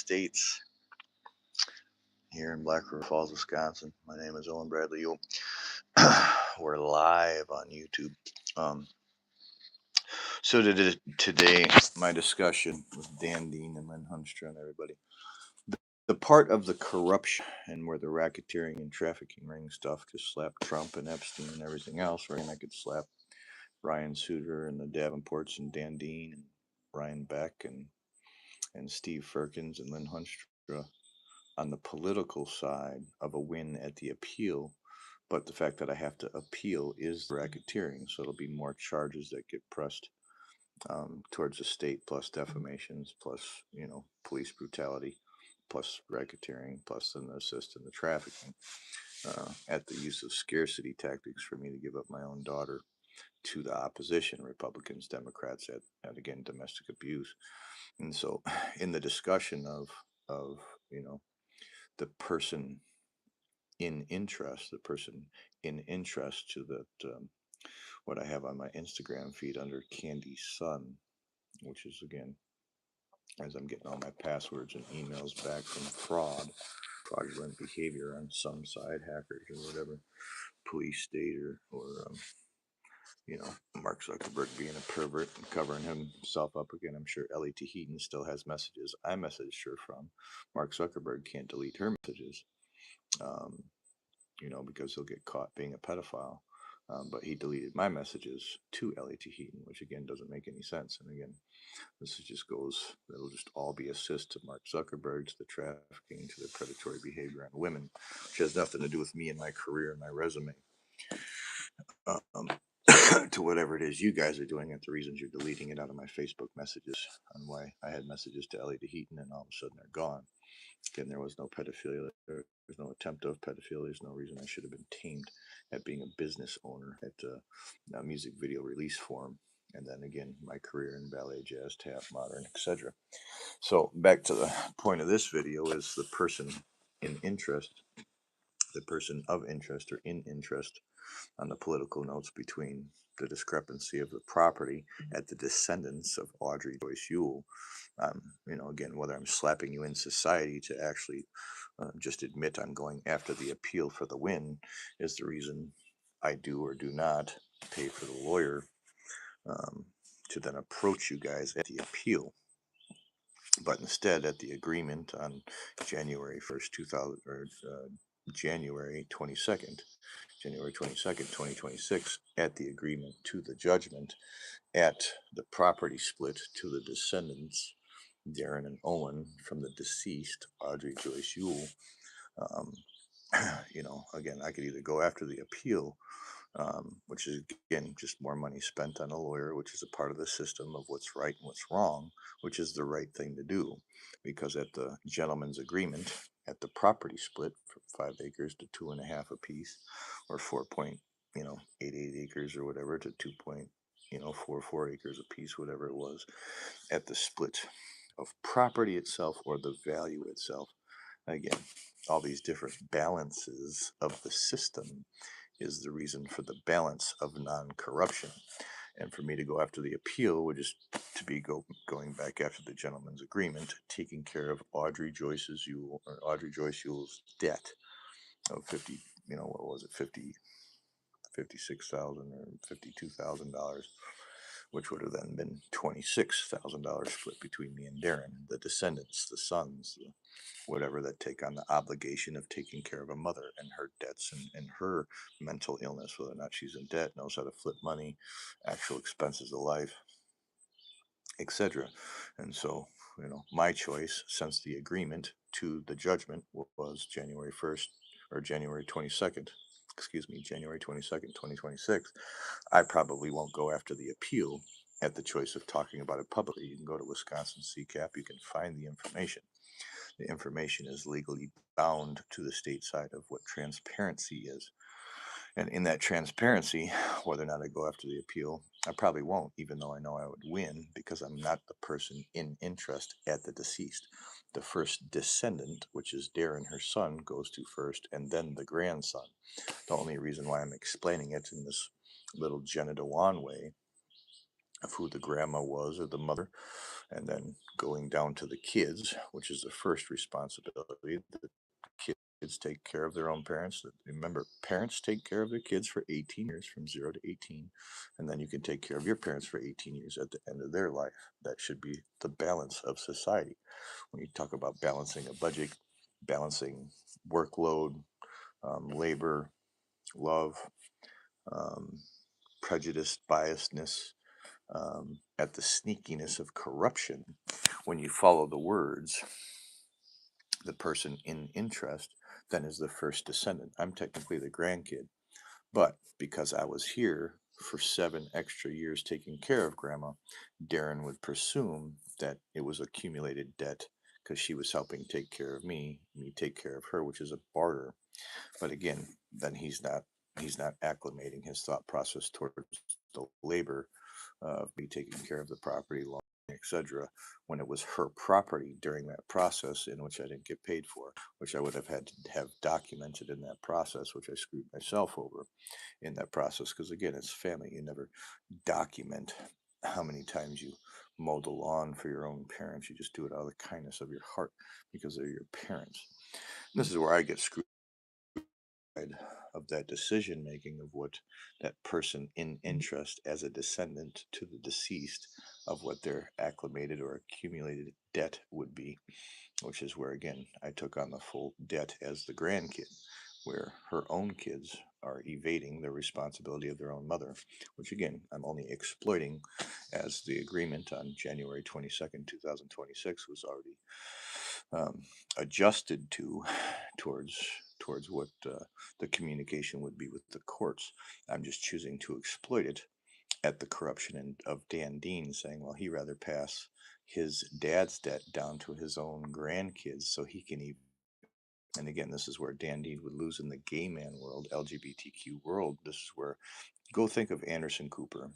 States here in Black River Falls, Wisconsin. My name is Owen Bradley Yule. We're live on YouTube. So today, my discussion with Dan Dean and Lynn Hunstra and everybody, the part of the corruption and where the racketeering and trafficking ring stuff just slapped Trump and Epstein and everything else, right? And I could slap Ryan Suter and the Davenports and Dan Dean and Ryan Beck and Steve Firkins and Lynn Hunstra on the political side of a win at the appeal, but the fact that I have to appeal is racketeering, so it'll be more charges that get pressed towards the state, plus defamations, plus police brutality, plus racketeering, plus then the assist in the trafficking, at the use of scarcity tactics for me to give up my own daughter to the opposition, Republicans, Democrats, at again domestic abuse. And so, in the discussion of the person in interest to that, what I have on my Instagram feed under Candy Sun, which is again, as I'm getting all my passwords and emails back from fraudulent behavior on some side, hackers or whatever, police state or Mark Zuckerberg being a pervert and covering himself up again. I'm sure Ellie Heaton still has messages I messaged her from. Mark Zuckerberg can't delete her messages. Because he'll get caught being a pedophile. But he deleted my messages to Ellie Heaton, which again doesn't make any sense. And again, it'll just all be assist to Mark Zuckerberg, to the trafficking, to the predatory behavior on women, which has nothing to do with me and my career and my resume. To whatever it is you guys are doing, and the reasons you're deleting it out of my Facebook messages, on why I had messages to Ellie Heaton and all of a sudden they're gone. Again, there was no pedophilia. There's no attempt of pedophilia. There's no reason I should have been tamed at being a business owner at a music video release forum. And then again, my career in ballet, jazz, tap, modern, etc. So back to the point of this video is the person in interest, the person of interest or in interest on the political notes between the discrepancy of the property at the descendants of Audrey Joyce Yule. Again, whether I'm slapping you in society to actually just admit I'm going after the appeal for the win is the reason I do or do not pay for the lawyer to then approach you guys at the appeal. But instead, at the agreement on January 1st, 2000, or January 22nd, 2026, at the agreement to the judgment, at the property split to the descendants, Darren and Owen, from the deceased Audrey Joyce Yule. Again, I could either go after the appeal, which is again just more money spent on a lawyer, which is a part of the system of what's right and what's wrong, which is the right thing to do, because at the gentleman's agreement, at the property split from 5 acres to 2.5 apiece, or 4.88 acres or whatever to 2.44 acres apiece, whatever it was, at the split of property itself or the value itself. Again, all these different balances of the system is the reason for the balance of non-corruption. And for me to go after the appeal would just to be going back after the gentleman's agreement, taking care of Audrey Joyce Yule's debt of $56,000 or $52,000, which would have then been $26,000 split between me and Darren, the descendants, the sons, whatever, that take on the obligation of taking care of a mother and her debts and her mental illness, whether or not she's in debt, knows how to flip money, actual expenses of life, etc. And so, my choice since the agreement to the judgment was January 1st or January 22nd. January 22nd, 2026. I probably won't go after the appeal at the choice of talking about it publicly. You can go to Wisconsin CCAP. You can find the information. The information is legally bound to the state side of what transparency is. And in that transparency, whether or not I go after the appeal, I probably won't, even though I know I would win, because I'm not the person in interest at the deceased. The first descendant, which is Darren, her son, goes to first, and then the grandson. The only reason why I'm explaining it in this little Jenna Dewan way of who the grandma was or the mother And then going down to the kids, which is the first responsibility. The kids take care of their own parents. Remember, parents take care of their kids for 18 years, from 0 to 18. And then you can take care of your parents for 18 years at the end of their life. That should be the balance of society. When you talk about balancing a budget, balancing workload, labor, love, um, prejudice, biasness, at the sneakiness of corruption, when you follow the words, the person in interest then is the first descendant. I'm technically the grandkid, but because I was here for 7 extra years taking care of grandma, Darren would presume that it was accumulated debt because she was helping take care of me take care of her, which is a barter. But again, then he's not acclimating his thought process towards the labor of me taking care of the property, lawn, etc., when it was her property during that process in which I didn't get paid for, which I would have had to have documented in that process, which I screwed myself over in that process. Because again, it's family. You never document how many times you mow the lawn for your own parents. You just do it out of the kindness of your heart because they're your parents. And this is where I get screwed of that decision making of what that person in interest as a descendant to the deceased of what their acclimated or accumulated debt would be, which is where again I took on the full debt as the grandkid, where her own kids are evading the responsibility of their own mother, which again I'm only exploiting, as the agreement on January 22nd, 2026 was already um, adjusted to towards what the communication would be with the courts. I'm just choosing to exploit it at the corruption of Dan Dean, saying, well, he'd rather pass his dad's debt down to his own grandkids so he can even. And again, this is where Dan Dean would lose in the gay man world, LGBTQ world. This is where, go think of Anderson Cooper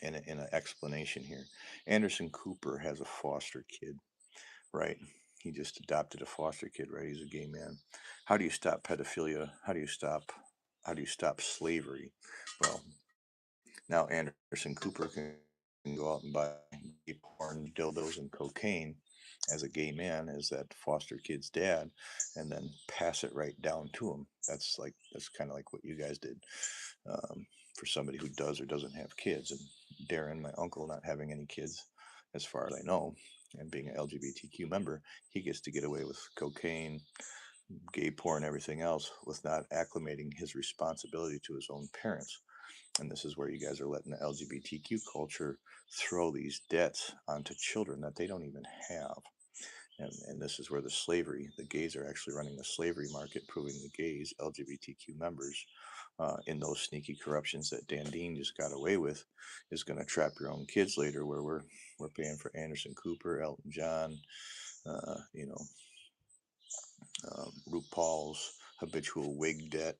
in an explanation here. Anderson Cooper has a foster kid, right? He just adopted a foster kid, right? He's a gay man. How do you stop pedophilia? How do you stop slavery? Well, now Anderson Cooper can go out and buy gay porn, dildos, and cocaine as a gay man, as that foster kid's dad, and then pass it right down to him. That's kind of like what you guys did, for somebody who does or doesn't have kids. And Darren, my uncle, not having any kids, as far as I know, and being an LGBTQ member, he gets to get away with cocaine, gay porn, everything else, with not acclimating his responsibility to his own parents. And this is where you guys are letting the LGBTQ culture throw these debts onto children that they don't even have. And this is where the gays are actually running the slavery market, proving the gays, LGBTQ members, in those sneaky corruptions that Dan Dean just got away with, is going to trap your own kids later, where we're paying for Anderson Cooper, Elton John, uh, you know, RuPaul's habitual wig debt,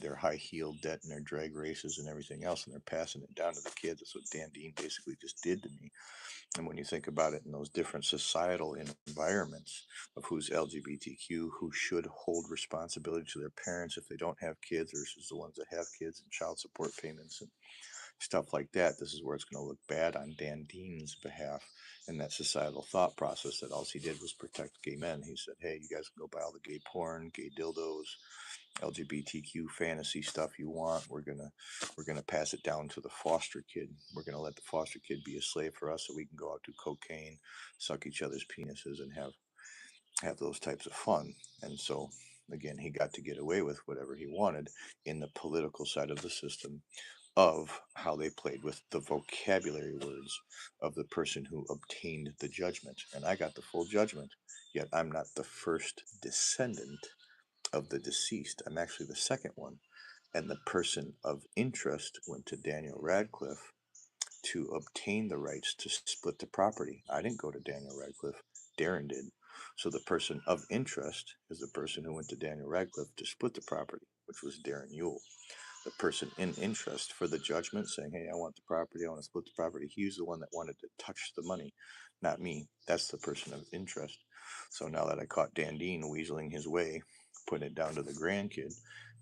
their high heel debt, and their drag races and everything else, and they're passing it down to the kids. That's what Dan Dean basically just did to me. And when you think about it in those different societal environments of who's LGBTQ, who should hold responsibility to their parents if they don't have kids versus the ones that have kids, and child support payments and stuff like that, this is where it's going to look bad on Dan Dean's behalf in that societal thought process that all he did was protect gay men. He said, hey, you guys can go buy all the gay porn, gay dildos, LGBTQ fantasy stuff you want. We're gonna pass it down to the foster kid. We're gonna let the foster kid be a slave for us so we can go out do cocaine, suck each other's penises, and have those types of fun. And so again, he got to get away with whatever he wanted in the political side of the system, of how they played with the vocabulary words of the person who obtained the judgment. And I got the full judgment, yet I'm not the first descendant of the deceased. I'm actually the second one. And the person of interest went to Daniel Radcliffe to obtain the rights to split the property. I didn't go to Daniel Radcliffe, Darren did. So the person of interest is the person who went to Daniel Radcliffe to split the property, which was Darren Yule. The person in interest for the judgment saying, hey, I want the property, I want to split the property, he's the one that wanted to touch the money, not me. That's the person of interest. So now that I caught Dan Dean weaseling his way, putting it down to the grandkid,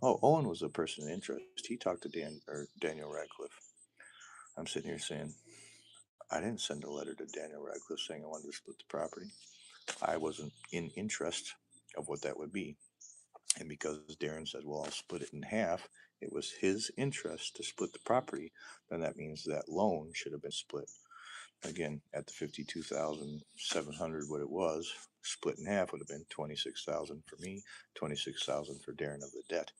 oh, Owen was the person in interest. He talked to Daniel Radcliffe. I'm sitting here saying, I didn't send a letter to Daniel Radcliffe saying I wanted to split the property. I wasn't in interest of what that would be. And because Darren said, well, I'll split it in half, it was his interest to split the property, then that means that loan should have been split. Again, at the 52,700, what it was, split in half would have been 26,000 for me, 26,000 for Darren of the debt.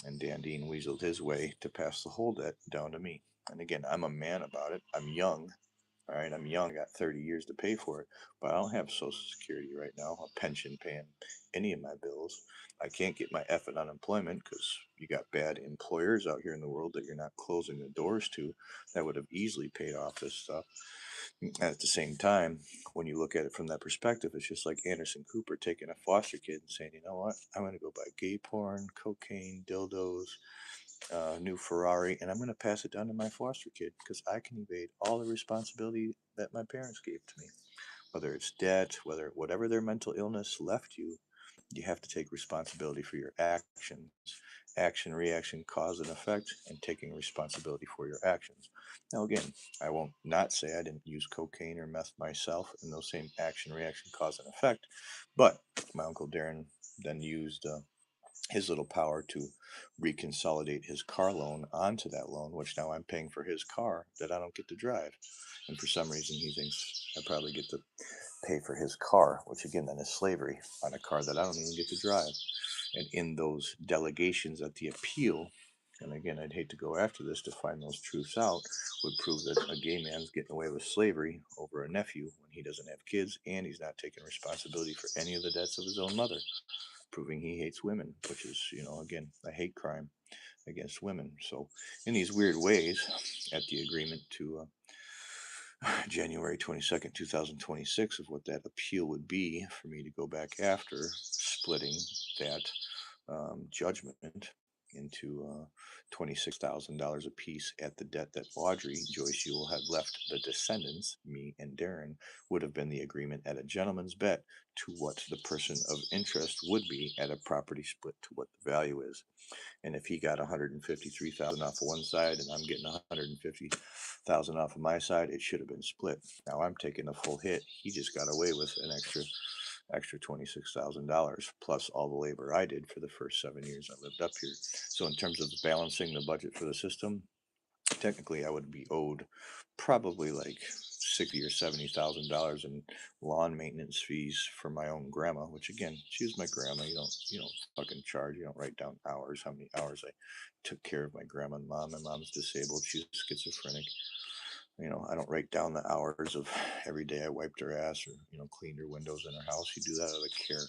And Dan Dean weaseled his way to pass the whole debt down to me. And again, I'm a man about it. I'm young. All right, I'm young. I got 30 years to pay for it, but I don't have Social Security right now, a pension paying any of my bills. I can't get my effing unemployment because you got bad employers out here in the world that you're not closing the doors to that would have easily paid off this stuff. At the same time, when you look at it from that perspective, it's just like Anderson Cooper taking a foster kid and saying, you know what, I'm going to go buy gay porn, cocaine, dildos, new Ferrari, and I'm going to pass it down to my foster kid because I can evade all the responsibility that my parents gave to me. Whether it's debt, whatever their mental illness left you, you have to take responsibility for your actions. Action, reaction, cause and effect, and taking responsibility for your actions. Now, again, I won't not say I didn't use cocaine or meth myself in those same action, reaction, cause and effect, but my Uncle Darren then used his little power to reconsolidate his car loan onto that loan, which now I'm paying for his car that I don't get to drive. And for some reason, he thinks I probably get to pay for his car, which again then is slavery on a car that I don't even get to drive. And in those delegations at the appeal, and again, I'd hate to go after this to find those truths out, would prove that a gay man's getting away with slavery over a nephew when he doesn't have kids and he's not taking responsibility for any of the debts of his own mother, proving he hates women, which is, again, a hate crime against women. So, in these weird ways, at the agreement to January 22nd, 2026, of what that appeal would be for me to go back after splitting that judgment into $26,000 apiece at the debt that Audrey Joyce Ewell had left the descendants, me and Darren, would have been the agreement at a gentleman's bet to what the person of interest would be at a property split to what the value is. And if he got 153,000 off of one side and I'm getting 150,000 off of my side, it should have been split. Now I'm taking a full hit. He just got away with an extra $26,000 plus all the labor I did for the first 7 years I lived up here. So in terms of balancing the budget for the system, technically I would be owed probably like $60 or $70,000 in lawn maintenance fees for my own grandma, which again, she was my grandma. You don't fucking charge. You don't write down hours, how many hours I took care of my grandma and mom. My mom's disabled. She's schizophrenic. I don't write down the hours of every day I wiped her ass or, cleaned her windows in her house. You do that out of care.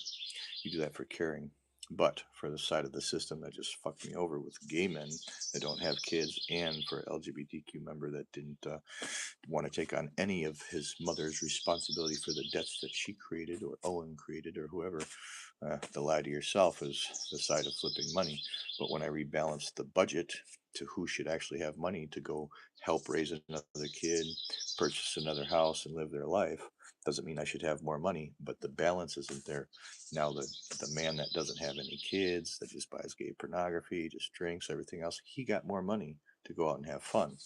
You do that for caring. But for the side of the system that just fucked me over with gay men that don't have kids, and for an LGBTQ member that didn't want to take on any of his mother's responsibility for the debts that she created or Owen created or whoever, the lie to yourself is the side of flipping money. But when I rebalanced the budget to who should actually have money to go help raise another kid, purchase another house, and live their life, doesn't mean I should have more money, but the balance isn't there. Now, the man that doesn't have any kids, that just buys gay pornography, just drinks, everything else, he got more money to go out and have fun.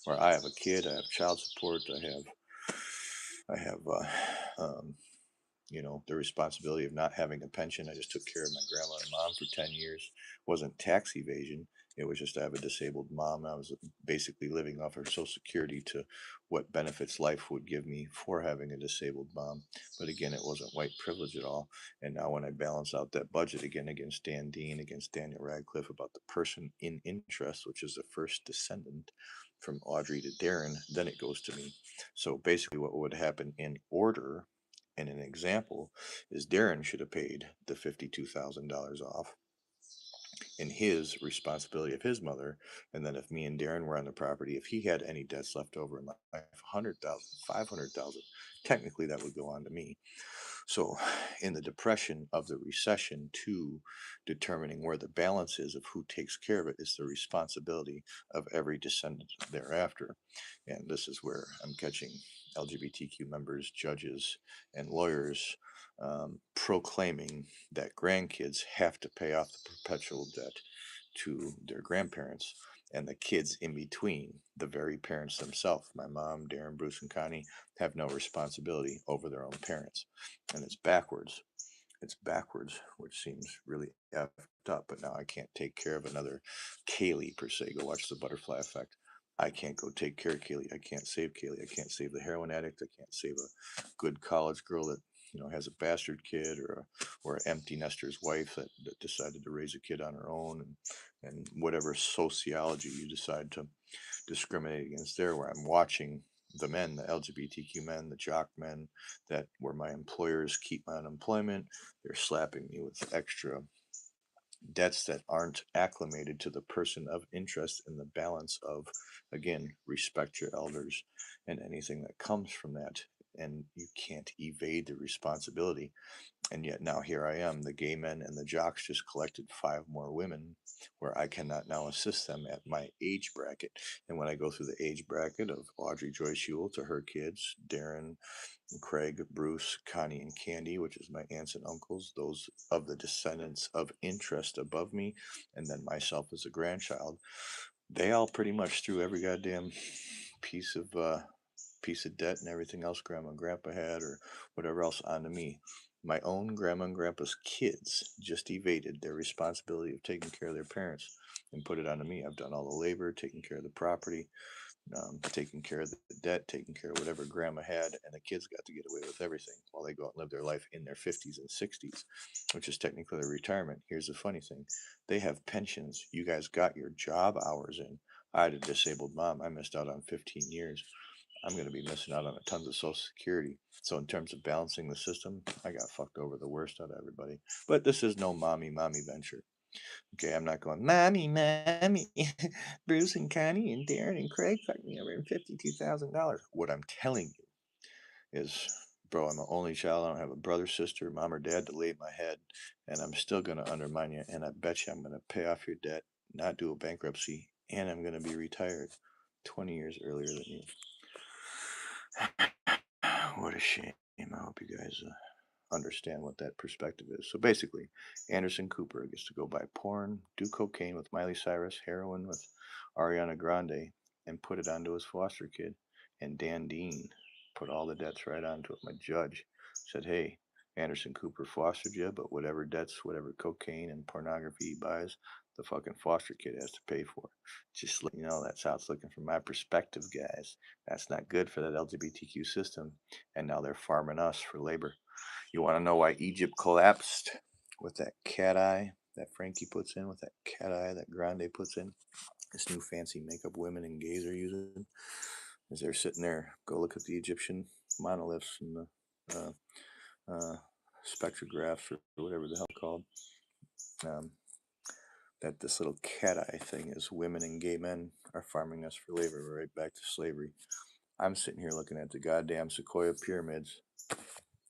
Where I have a kid, I have child support, I have the responsibility of not having a pension. I just took care of my grandma and mom for 10 years. Wasn't tax evasion. It was just I have a disabled mom. I was basically living off her Social Security to what benefits life would give me for having a disabled mom. But again, it wasn't white privilege at all. And now when I balance out that budget again against Dan Dean, against Daniel Radcliffe, about the person in interest, which is the first descendant from Audrey to Darren, then it goes to me. So basically what would happen in order, and an example, is Darren should have paid the $52,000 off in his responsibility of his mother. And then if me and Darren were on the property, if he had any debts left over in life, 100,000, 500,000, technically that would go on to me. So, in the depression of the recession, to determining where the balance is of who takes care of it is the responsibility of every descendant thereafter. And this is where I'm catching LGBTQ members, judges, and lawyers proclaiming that grandkids have to pay off the perpetual debt to their grandparents. And the kids in between, the very parents themselves, my mom, Darren, Bruce, and Connie, have no responsibility over their own parents. And it's backwards. It's backwards, which seems really effed up. But now I can't take care of another Kaylee per se. Go watch the Butterfly Effect. I can't go take care of Kaylee. I can't save Kaylee. I can't save the heroin addict. I can't save a good college girl that has a bastard kid, or an empty nester's wife that decided to raise a kid on her own, and whatever sociology you decide to discriminate against there, where I'm watching the men, the LGBTQ men, the jock men, that where my employers keep my unemployment. They're slapping me with extra debts that aren't acclimated to the person of interest in the balance of, again, respect your elders and anything that comes from that. And you can't evade the responsibility. And yet now here I am, the gay men and the jocks just collected 5 more women, where I cannot now assist them at my age bracket. And when I go through the age bracket of Audrey Joyce Ewell to her kids, Darren, Craig, Bruce, Connie, and Candy, which is my aunts and uncles, those of the descendants of interest above me, and then myself as a grandchild, they all pretty much threw every goddamn piece of piece of debt and everything else grandma and grandpa had, or whatever else, onto me. My own grandma and grandpa's kids just evaded their responsibility of taking care of their parents and put it onto me. I've done all the labor, taking care of the property, taking care of the debt, taking care of whatever grandma had, and the kids got to get away with everything while they go out and live their life in their 50s and 60s, which is technically their retirement. Here's the funny thing: they have pensions. You guys got your job hours in. I had a disabled mom. I missed out on 15 years. I'm going to be missing out on tons of Social Security. So in terms of balancing the system, I got fucked over the worst out of everybody. But this is no mommy venture. Okay, I'm not going, mommy. Bruce and Connie and Darren and Craig fucked me over in $52,000. What I'm telling you is, bro, I'm an only child. I don't have a brother, sister, mom, or dad to lay my head, and I'm still going to undermine you. And I bet you I'm going to pay off your debt, not do a bankruptcy, and I'm going to be retired 20 years earlier than you. What a shame. I hope you guys understand what that perspective is. So basically, Anderson Cooper gets to go buy porn, do cocaine with Miley Cyrus, heroin with Ariana Grande, and put it onto his foster kid. And Dan Dean put all the debts right onto it. My judge said, hey, Anderson Cooper fostered you, but whatever debts, whatever cocaine and pornography he buys, the fucking foster kid has to pay for. Just let you know, that's how it's looking from my perspective, guys. That's not good for that LGBTQ system. And now they're farming us for labor. You want to know why Egypt collapsed with that cat eye that Frankie puts in, with that cat eye that Grande puts in? This new fancy makeup women and gays are using. As they're sitting there, go look at the Egyptian monoliths and the spectrographs, or whatever the hell called. Um, that this little cat eye thing is women and gay men are farming us for labor. We're right back to slavery. I'm sitting here looking at the goddamn Sequoia pyramids,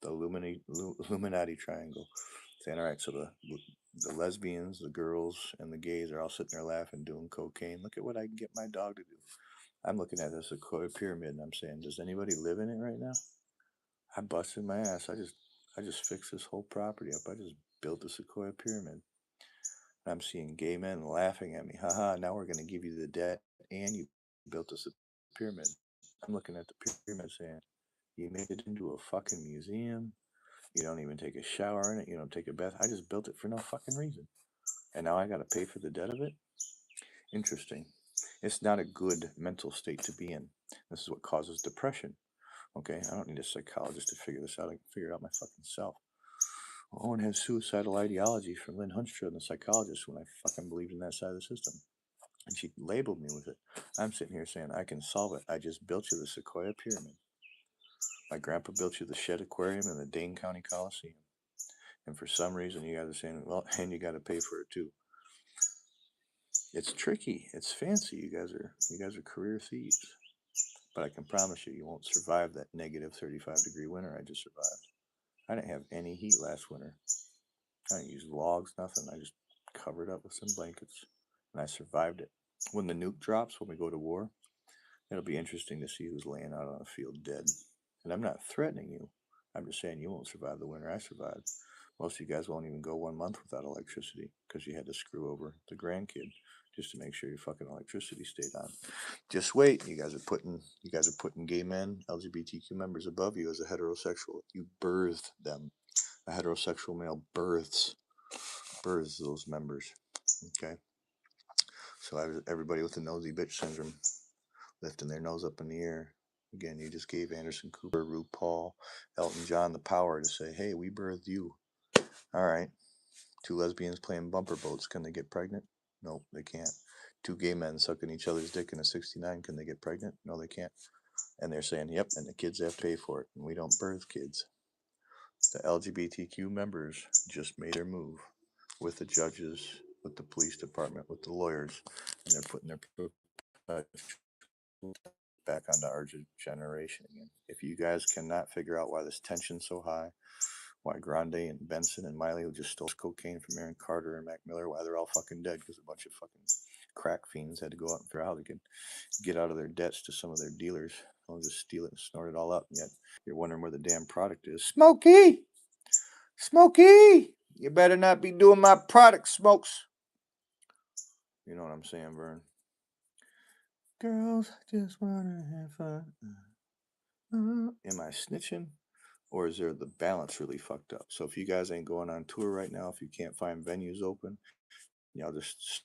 the Illuminati triangle, saying, all right, so the lesbians, the girls, and the gays are all sitting there laughing, doing cocaine. Look at what I can get my dog to do. I'm looking at the Sequoia pyramid and I'm saying, does anybody live in it right now? I busted my ass. I just fixed this whole property up. I just built the Sequoia pyramid. I'm seeing gay men laughing at me. Haha, now we're going to give you the debt and you built us a pyramid. I'm looking at the pyramid saying, you made it into a fucking museum. You don't even take a shower in it. You don't take a bath. I just built it for no fucking reason. And now I got to pay for the debt of it? Interesting. It's not a good mental state to be in. This is what causes depression. Okay, I don't need a psychologist to figure this out. I can figure it out my fucking self. Owen had suicidal ideology from Lynn Hunstra, the psychologist, when I fucking believed in that side of the system. And she labeled me with it. I'm sitting here saying, I can solve it. I just built you the Sequoia Pyramid. My grandpa built you the Shed Aquarium and the Dane County Coliseum. And for some reason, you guys are saying, well, and you got to pay for it too. It's tricky. It's fancy. You guys are career thieves. But I can promise you, you won't survive that negative 35-degree winter I just survived. I didn't have any heat last winter. I didn't use logs, nothing. I just covered up with some blankets, and I survived it. When the nuke drops, when we go to war, it'll be interesting to see who's laying out on the field dead. And I'm not threatening you. I'm just saying you won't survive the winter I survived. Most of you guys won't even go 1 month without electricity because you had to screw over the grandkid just to make sure your fucking electricity stayed on. Just wait. You guys are putting gay men, LGBTQ members above you as a heterosexual. You birthed them. A heterosexual male births those members. Okay. So everybody with the nosy bitch syndrome lifting their nose up in the air. Again, you just gave Anderson Cooper, RuPaul, Elton John the power to say, hey, we birthed you. All right. Two lesbians playing bumper boats. Can they get pregnant? No, they can't. Two gay men sucking each other's dick in a 69. Can they get pregnant? No, they can't. And they're saying, yep, and the kids have to pay for it. And we don't birth kids. The LGBTQ members just made their move with the judges, with the police department, with the lawyers, and they're putting their back onto our generation again. If you guys cannot figure out why this tension's so high, why Grande and Benson and Miley, who just stole cocaine from Aaron Carter and Mac Miller, why they're all fucking dead because a bunch of fucking crack fiends had to go out and figure out how they could get out of their debts to some of their dealers. They'll just steal it and snort it all up. And yet you're wondering where the damn product is. Smokey! Smokey! You better not be doing my product, Smokes. You know what I'm saying, Vern? Girls just wanna have fun. Am I snitching? Or is there the balance really fucked up? So if you guys ain't going on tour right now, if you can't find venues open, y'all just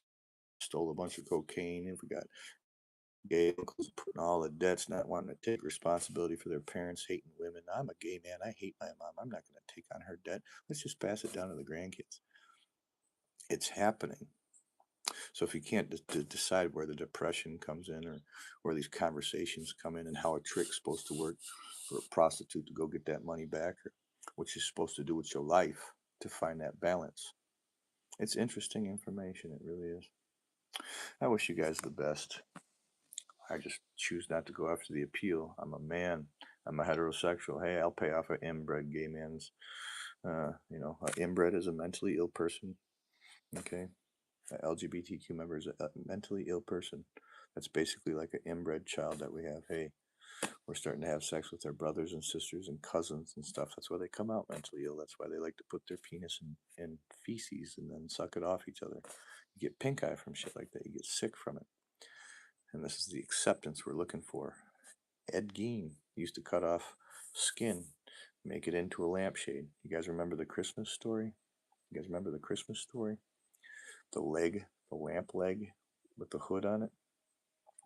stole a bunch of cocaine. If we got gay uncles putting all the debts, not wanting to take responsibility for their parents, hating women. I'm a gay man. I hate my mom. I'm not going to take on her debt. Let's just pass it down to the grandkids. It's happening. So if you can't decide where the depression comes in or where these conversations come in and how a trick's supposed to work for a prostitute to go get that money back or what you're supposed to do with your life to find that balance. It's interesting information. It really is. I wish you guys the best. I just choose not to go after the appeal. I'm a man. I'm a heterosexual. Hey, I'll pay off an inbred gay man's, inbred is a mentally ill person. Okay. LGBTQ member is a mentally ill person. That's basically like an inbred child that we have. Hey, we're starting to have sex with our brothers and sisters and cousins and stuff. That's why they come out mentally ill. That's why they like to put their penis in feces and then suck it off each other. You get pink eye from shit like that. You get sick from it. And this is the acceptance we're looking for. Ed Gein used to cut off skin, make it into a lampshade. You guys remember the Christmas story? You guys remember the Christmas story? The leg, the lamp leg with the hood on it,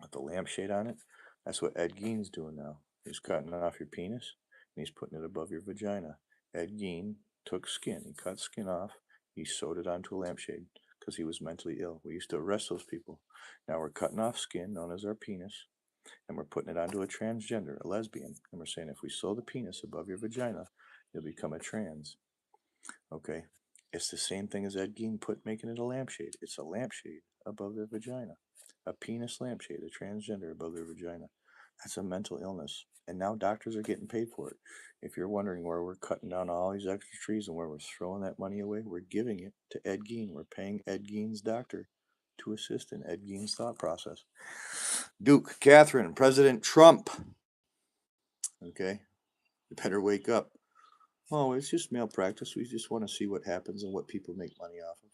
with the lampshade on it. That's what Ed Gein's doing now. He's cutting off your penis and he's putting it above your vagina. Ed Gein took skin. He cut skin off. He sewed it onto a lampshade because he was mentally ill. We used to arrest those people. Now we're cutting off skin, known as our penis, and we're putting it onto a transgender, a lesbian. And we're saying if we sew the penis above your vagina, you'll become a trans. Okay? It's the same thing as Ed Gein making it a lampshade. It's a lampshade above their vagina. A penis lampshade, a transgender above their vagina. That's a mental illness. And now doctors are getting paid for it. If you're wondering where we're cutting down all these extra trees and where we're throwing that money away, we're giving it to Ed Gein. We're paying Ed Gein's doctor to assist in Ed Gein's thought process. Duke, Catherine, President Trump. Okay? You better wake up. Oh, it's just malpractice. We just want to see what happens and what people make money off of.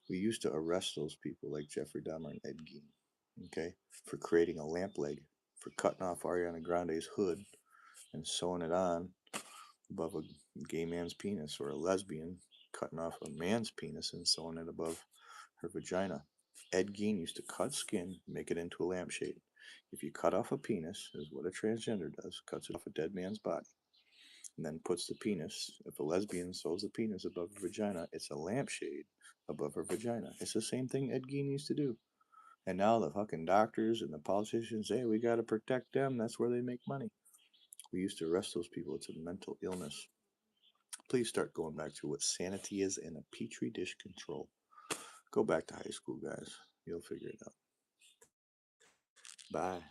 We used to arrest those people like Jeffrey Dahmer and Ed Gein, okay, for creating a lamp leg, for cutting off Ariana Grande's hood and sewing it on above a gay man's penis, or a lesbian cutting off a man's penis and sewing it above her vagina. Ed Gein used to cut skin, make it into a lampshade. If you cut off a penis, is what a transgender does, cuts it off a dead man's body, and then puts the penis, if a lesbian sews the penis above her vagina, it's a lampshade above her vagina. It's the same thing Ed Gein used to do. And now the fucking doctors and the politicians, hey, we got to protect them. That's where they make money. We used to arrest those people. It's a mental illness. Please start going back to what sanity is in a petri dish control. Go back to high school, guys. You'll figure it out. Bye.